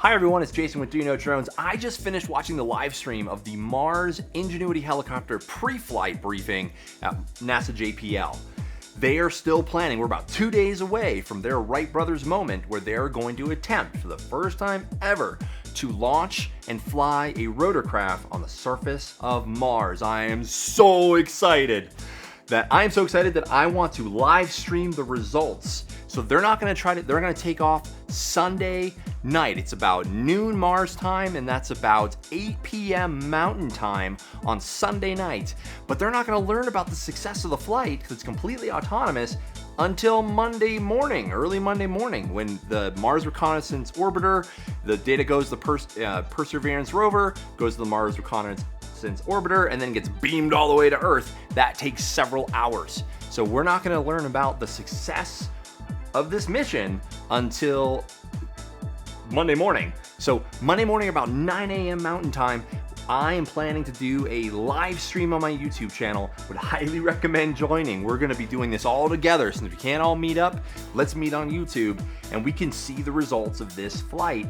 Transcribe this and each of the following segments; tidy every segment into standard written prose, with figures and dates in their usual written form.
Hi everyone, it's Jason with Do You Know Drones. I just finished watching the live stream of the Mars Ingenuity Helicopter pre-flight briefing at NASA JPL. They are still planning. We're about 2 days away from their Wright brothers moment where they're going to attempt for the first time ever to launch and fly a rotorcraft on the surface of Mars. I am so excited that I want to live stream the results. So they're not going to they're going to take off Sunday night. It's about noon Mars time, and that's about 8 p.m. Mountain time on Sunday night. But they're not going to learn about the success of the flight, because it's completely autonomous, until Monday morning, early Monday morning, when the Mars Reconnaissance Orbiter, the data goes to the Perseverance rover, goes to the Mars Reconnaissance Orbiter, and then gets beamed all the way to Earth. That takes several hours. So we're not going to learn about the success of this mission until Monday morning. So Monday morning about 9 a.m. Mountain time, I am planning to do a live stream on my YouTube channel. Would highly recommend joining. We're gonna be doing this all together, so if you can't all meet up, let's meet on YouTube and we can see the results of this flight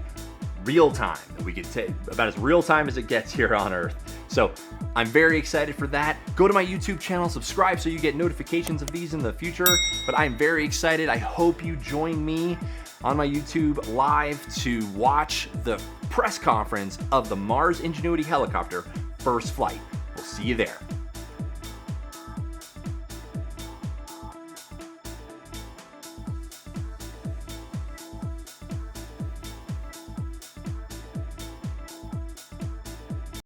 real time. We can say about as real time as it gets here on Earth. So I'm very excited for that. Go to my YouTube channel, subscribe so you get notifications of these in the future. But I'm very excited. I hope you join me on my YouTube live to watch the press conference of the Mars Ingenuity Helicopter first flight. We'll see you there.